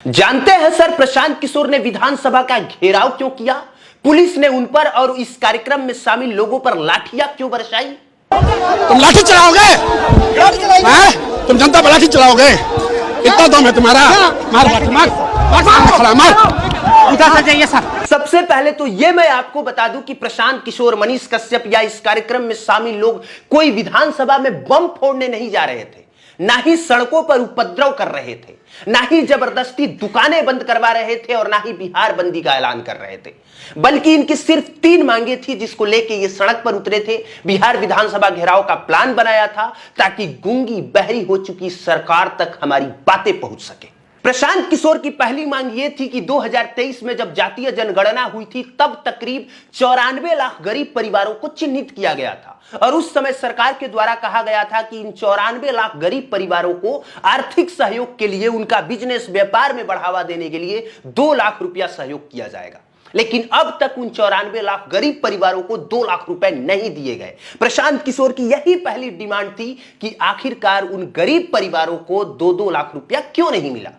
जानते हैं सर, प्रशांत किशोर ने विधानसभा का घेराव क्यों किया? पुलिस ने उन पर और इस कार्यक्रम में शामिल लोगों पर लाठियां क्यों बरसाई? तुम लाठी चलाओगे? तुम जनता पर लाठी चलाओगे? इतना दम है तुम्हारा? मार लाठी, मार सर। सबसे पहले तो ये मैं आपको बता दूं कि प्रशांत किशोर, मनीष कश्यप या इस कार्यक्रम में शामिल लोग कोई विधानसभा में बम फोड़ने नहीं जा रहे थे, ना ही सड़कों पर उपद्रव कर रहे थे, ना ही जबरदस्ती दुकानें बंद करवा रहे थे और ना ही बिहार बंदी का ऐलान कर रहे थे, बल्कि इनकी सिर्फ 3 मांगे थी जिसको लेके ये सड़क पर उतरे थे। बिहार विधानसभा घेराव का प्लान बनाया था ताकि गूंगी बहरी हो चुकी सरकार तक हमारी बातें पहुंच सके। प्रशांत किशोर की पहली मांग यह थी कि 2023 में जब जातीय जनगणना हुई थी तब तकरीब 94 लाख गरीब परिवारों को चिन्हित किया गया था और उस समय सरकार के द्वारा कहा गया था कि इन 94 लाख गरीब परिवारों को आर्थिक सहयोग के लिए, उनका बिजनेस व्यापार में बढ़ावा देने के लिए 2 लाख रुपया सहयोग किया जाएगा। लेकिन अब तक उन 94 लाख गरीब परिवारों को 2 लाख रुपए नहीं दिए गए। प्रशांत किशोर की यही पहली डिमांड थी कि आखिरकार उन गरीब परिवारों को 2-2 लाख रुपया क्यों नहीं मिला।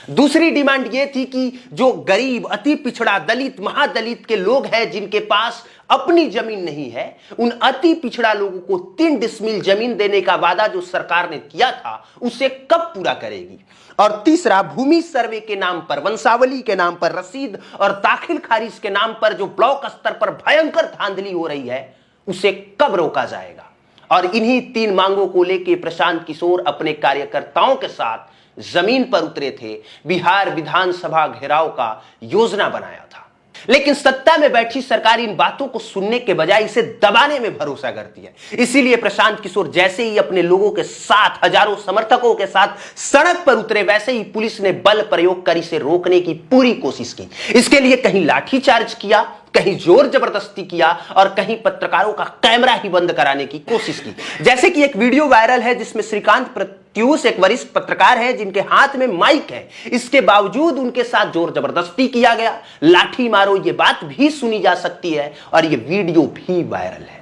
दूसरी डिमांड यह थी कि जो गरीब, अति पिछड़ा, दलित, महादलित के लोग हैं जिनके पास अपनी जमीन नहीं है, उन अति पिछड़ा लोगों को 3 डिसमिल जमीन देने का वादा जो सरकार ने किया था उसे कब पूरा करेगी। और तीसरा, भूमि सर्वे के नाम पर, वंशावली के नाम पर, रसीद और दाखिल खारिज के नाम पर जो ब्लॉक स्तर पर भयंकर धांधली हो रही है उसे कब रोका जाएगा। और इन्हीं 3 मांगों को लेकर प्रशांत किशोर अपने कार्यकर्ताओं के साथ जमीन पर उतरे थे, बिहार विधानसभा घेराव का योजना बनाया था। लेकिन सत्ता में बैठी सरकार इन बातों को सुनने के बजाय इसे दबाने में भरोसा करती है। इसीलिए प्रशांत किशोर जैसे ही अपने लोगों के साथ, हजारों समर्थकों के साथ सड़क पर उतरे, वैसे ही पुलिस ने बल प्रयोग कर इसे रोकने की पूरी कोशिश की। इसके लिए कहीं लाठीचार्ज किया, कहीं जोर जबरदस्ती किया और कहीं पत्रकारों का कैमरा ही बंद कराने की कोशिश की। जैसे कि एक वीडियो वायरल है जिसमें श्रीकांत प्रत्यूष एक वरिष्ठ पत्रकार है जिनके हाथ में माइक है, इसके बावजूद उनके साथ जोर जबरदस्ती किया गया। लाठी मारो ये बात भी सुनी जा सकती है और ये वीडियो भी वायरल है।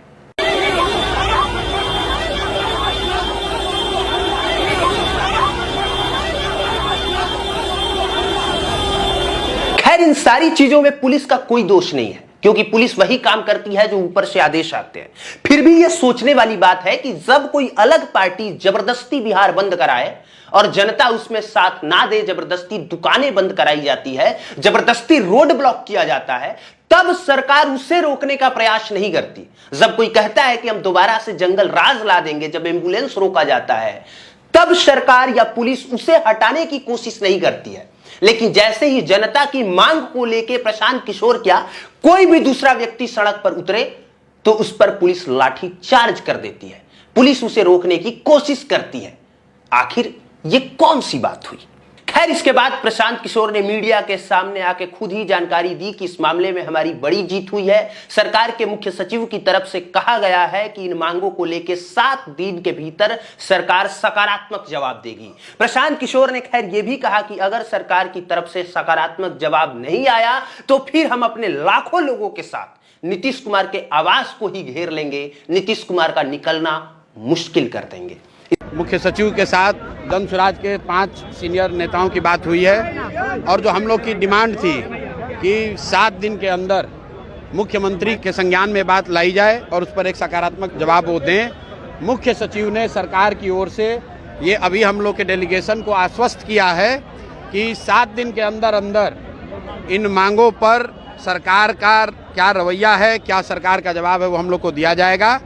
खैर, इन सारी चीजों में पुलिस का कोई दोष नहीं है क्योंकि पुलिस वही काम करती है जो ऊपर से आदेश आते हैं। फिर भी यह सोचने वाली बात है कि जब कोई अलग पार्टी जबरदस्ती बिहार बंद कराए और जनता उसमें साथ ना दे, जबरदस्ती दुकानें बंद कराई जाती है, जबरदस्ती रोड ब्लॉक किया जाता है, तब सरकार उसे रोकने का प्रयास नहीं करती। जब कोई कहता है कि हम दोबारा से जंगल राज ला देंगे, जब एम्बुलेंस रोका जाता है, तब सरकार या पुलिस उसे हटाने की कोशिश नहीं करती है। लेकिन जैसे ही जनता की मांग को लेकर प्रशांत किशोर क्या कोई भी दूसरा व्यक्ति सड़क पर उतरे तो उस पर पुलिस लाठी चार्ज कर देती है, पुलिस उसे रोकने की कोशिश करती है। आखिर ये कौन सी बात हुई? खैर, इसके बाद प्रशांत किशोर ने मीडिया के सामने आके खुद ही जानकारी दी कि इस मामले में हमारी बड़ी जीत हुई है। सरकार के मुख्य सचिव की तरफ से कहा गया है कि इन मांगों को लेकर 7 दिन के भीतर सरकार सकारात्मक जवाब देगी। प्रशांत किशोर ने खैर यह भी कहा कि अगर सरकार की तरफ से सकारात्मक जवाब नहीं आया तो फिर हम अपने लाखों लोगों के साथ नीतीश कुमार के आवास को ही घेर लेंगे, नीतीश कुमार का निकलना मुश्किल कर देंगे। मुख्य सचिव के साथ जन स्वराज के 5 सीनियर नेताओं की बात हुई है और जो हम लोग की डिमांड थी कि 7 दिन के अंदर मुख्यमंत्री के संज्ञान में बात लाई जाए और उस पर एक सकारात्मक जवाब वो दें। मुख्य सचिव ने सरकार की ओर से ये अभी हम लोग के डेलीगेशन को आश्वस्त किया है कि 7 दिन के अंदर अंदर इन मांगों पर सरकार का क्या रवैया है, क्या सरकार का जवाब है, वो हम लोग को दिया जाएगा।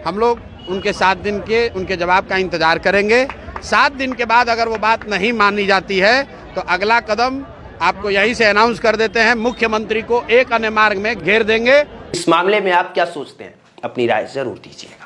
हम लोग उनके 7 दिन के उनके जवाब का इंतजार करेंगे। 7 दिन के बाद अगर वो बात नहीं मानी जाती है तो अगला कदम आपको यहीं से अनाउंस कर देते हैं, मुख्यमंत्री को एक अन्य मार्ग में घेर देंगे। इस मामले में आप क्या सोचते हैं? अपनी राय जरूर दीजिएगा।